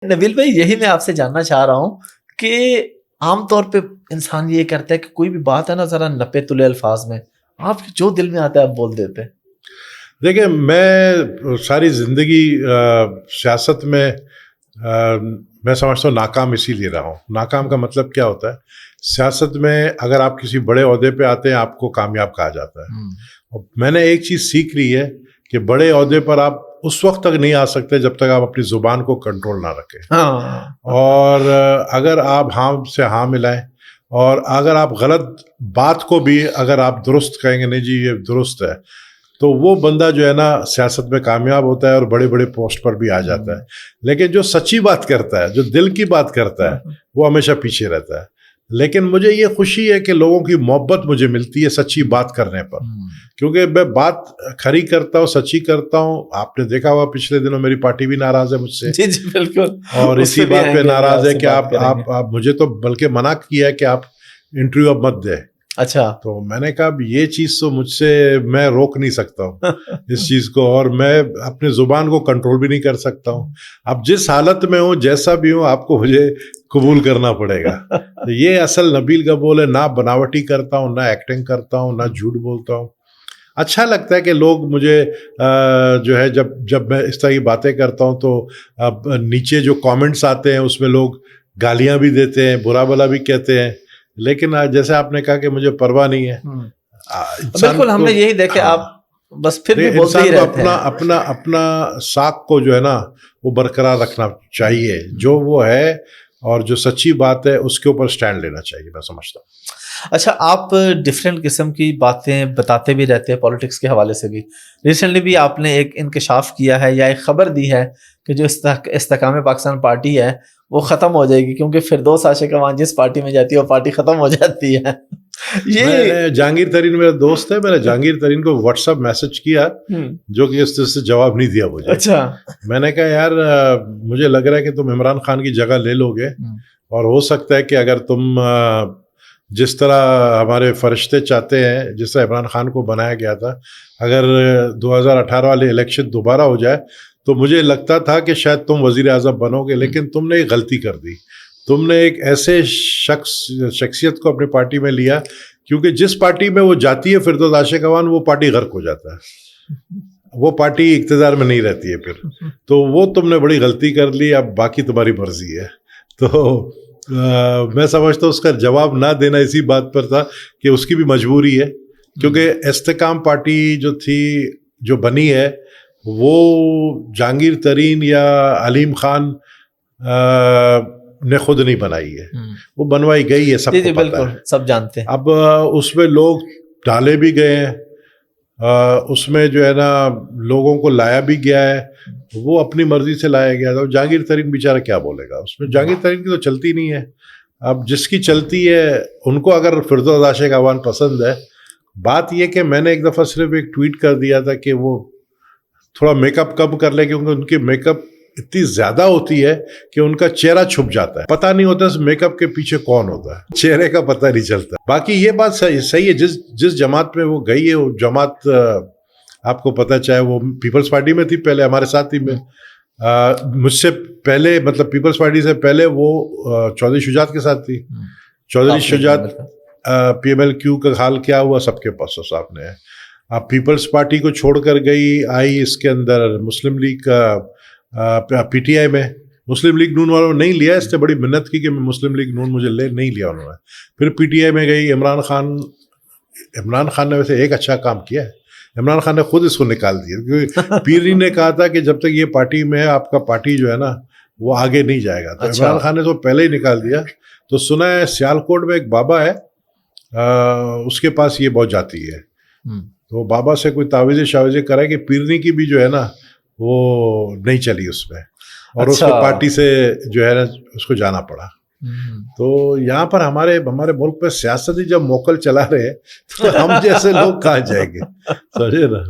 نبیل بھائی یہی میں آپ سے جاننا چاہ رہا ہوں کہ عام طور پہ انسان یہ کرتا ہے کہ کوئی بھی بات ہے نا ذرا نپے تلے الفاظ میں، آپ جو دل میں آتا ہے آپ بول دیتے ہیں. دیکھیں میں ساری زندگی سیاست میں میں سمجھتا ہوں ناکام اسی لیے رہا ہوں. ناکام کا مطلب کیا ہوتا ہے؟ سیاست میں اگر آپ کسی بڑے عہدے پہ آتے ہیں آپ کو کامیاب کہا جاتا ہے. اور میں نے ایک چیز سیکھ لی ہے کہ بڑے عہدے پر آپ اس وقت تک نہیں آ سکتے جب تک آپ اپنی زبان کو کنٹرول نہ رکھیں. اور اگر آپ ہاں سے ہاں ملائیں اور اگر آپ غلط بات کو بھی اگر آپ درست کہیں گے نہیں جی یہ درست ہے تو وہ بندہ جو ہے نا سیاست میں کامیاب ہوتا ہے اور بڑے بڑے پوسٹ پر بھی آ جاتا ہے. لیکن جو سچی بات کرتا ہے، جو دل کی بات کرتا ہے، وہ ہمیشہ پیچھے رہتا ہے. لیکن مجھے یہ خوشی ہے کہ لوگوں کی محبت مجھے ملتی ہے سچی بات کرنے پر، کیونکہ میں بات کھری کرتا ہوں، سچی کرتا ہوں. آپ نے دیکھا ہوا پچھلے دنوں میری پارٹی بھی ناراض ہے مجھ سے. جی جی بالکل. اور اسی بات پہ ناراض ہے کہ آپ مجھے تو بلکہ منع کیا ہے کہ آپ انٹرویو اب مت دیں. اچھا. تو میں نے کہا اب یہ چیز تو مجھ سے میں روک نہیں سکتا ہوں اس چیز کو، اور میں اپنی زبان کو کنٹرول بھی نہیں کر سکتا ہوں. اب جس حالت میں ہوں جیسا بھی ہوں آپ کو مجھے قبول کرنا پڑے گا. یہ اصل نبیل قبول ہے. نہ بناوٹی کرتا ہوں، نہ ایکٹنگ کرتا ہوں، نہ جھوٹ بولتا ہوں. اچھا لگتا ہے کہ لوگ مجھے جو ہے جب میں اس طرح کی باتیں کرتا ہوں تو اب نیچے جو کامنٹس آتے ہیں اس میں لوگ گالیاں بھی دیتے ہیں، برا بھلا بھی کہتے ہیں. لیکن جیسے آپ نے کہا کہ مجھے پرواہ نہیں ہے. بالکل ہم نے یہی دیکھا. آپ بس پھر بھی بولتے ہی رہتے ہیں. اپنا ساکھ کو جو ہے نا وہ برقرار رکھنا چاہیے. جو وہ ہے اور جو سچی بات ہے اس کے اوپر سٹینڈ لینا چاہیے، میں سمجھتا ہوں. اچھا، آپ ڈفرینٹ قسم کی باتیں بتاتے بھی رہتے ہیں پالیٹکس کے حوالے سے بھی. ریسنٹلی بھی آپ نے ایک انکشاف کیا ہے یا ایک خبر دی ہے کہ جو استحکام پاکستان پارٹی ہے وہ ختم ہو جائے گی کیونکہ فردوس عاشق امان جس پارٹی میں جاتی ہے وہ پارٹی ختم ہو جاتی ہے. یہ جہانگیر ترین میرا دوست ہے، میں نے جہانگیر ترین کو واٹس ایپ میسج کیا جو کہ اس طرح سے جواب نہیں دیا مجھے. اچھا. میں نے کہا یار مجھے لگ رہا ہے کہ تم عمران خان کی جگہ لے لو گے، اور ہو سکتا ہے کہ اگر تم جس طرح ہمارے فرشتے چاہتے ہیں، جس طرح عمران خان کو بنایا گیا تھا، اگر 2018 والے الیکشن دوبارہ ہو جائے تو مجھے لگتا تھا کہ شاید تم وزیر اعظم بنو گے. لیکن تم نے ایک غلطی کر دی. تم نے ایک ایسے شخصیت کو اپنی پارٹی میں لیا، کیونکہ جس پارٹی میں وہ جاتی ہے فردوس عاشق امان وہ پارٹی غرق ہو جاتا ہے، وہ پارٹی اقتدار میں نہیں رہتی ہے پھر. تو وہ تم نے بڑی غلطی کر لی. اب باقی تمہاری مرضی ہے. تو میں سمجھتا ہوں اس کا جواب نہ دینا اسی بات پر تھا کہ اس کی بھی مجبوری ہے، کیونکہ استحکام پارٹی جو تھی جو بنی ہے وہ جہانگیر ترین یا علیم خان نے خود نہیں بنائی ہے، وہ بنوائی گئی ہے، سب کو پتہ ہے، سب جانتے ہیں. اب اس میں لوگ ڈالے بھی گئے ہیں، اس میں جو ہے نا لوگوں کو لایا بھی گیا ہے، وہ اپنی مرضی سے لایا گیا تھا. جہانگیر ترین بیچارہ کیا بولے گا اس میں؟ جہانگیر ترین کی تو چلتی نہیں ہے. اب جس کی چلتی ہے ان کو اگر فردوس عاشق امان پسند ہے. بات یہ کہ میں نے ایک دفعہ صرف ایک ٹویٹ کر دیا تھا کہ وہ تھوڑا میک اپ کم کر لے، کیونکہ ان کی میک اپ اتنی زیادہ ہوتی ہے کہ ان کا چہرہ چھپ جاتا ہے، پتہ نہیں ہوتا اس میک اپ کے پیچھے کون ہوتا ہے، چہرے کا پتہ نہیں چلتا. باقی یہ بات صحیح ہے، جس جماعت میں وہ گئی ہے وہ جماعت آپ کو پتہ، چاہے وہ پیپلز پارٹی میں تھی پہلے ہمارے ساتھ ہی میں، مجھ سے پہلے مطلب پیپلز پارٹی سے پہلے وہ چودھری شجاعت کے ساتھ تھی. چودھری شجاعت پی ایم ایل کیو کا حال کیا ہوا سب کے پاس صاحب نے. اب پیپلز پارٹی کو چھوڑ کر گئی، آئی اس کے اندر مسلم لیگ کا پی ٹی آئی میں. مسلم لیگ نون والوں نے نہیں لیا، اس نے بڑی منت کی کہ مسلم لیگ نون مجھے نہیں لیا انہوں نے. پھر پی ٹی آئی میں گئی. عمران خان نے ویسے ایک اچھا کام کیا ہے، عمران خان نے خود اس کو نکال دیا، کیونکہ پیری نے کہا تھا کہ جب تک یہ پارٹی میں ہے آپ کا پارٹی جو ہے نا وہ آگے نہیں جائے گا. تو عمران خان نے تو پہلے ہی نکال دیا. تو سنا ہے سیالکوٹ میں ایک بابا ہے، اس کے پاس یہ بہت جاتی ہے، تو بابا سے کوئی تعویذیں کرائے کہ پیرنی کی بھی جو ہے نا وہ نہیں چلی اس میں، اور اس کو پارٹی سے جو ہے نا اس کو جانا پڑا. تو یہاں پر ہمارے ملک پہ سیاست ہی جب موکل چلا رہے تو ہم جیسے لوگ کہاں جائیں گے، سمجھے نا.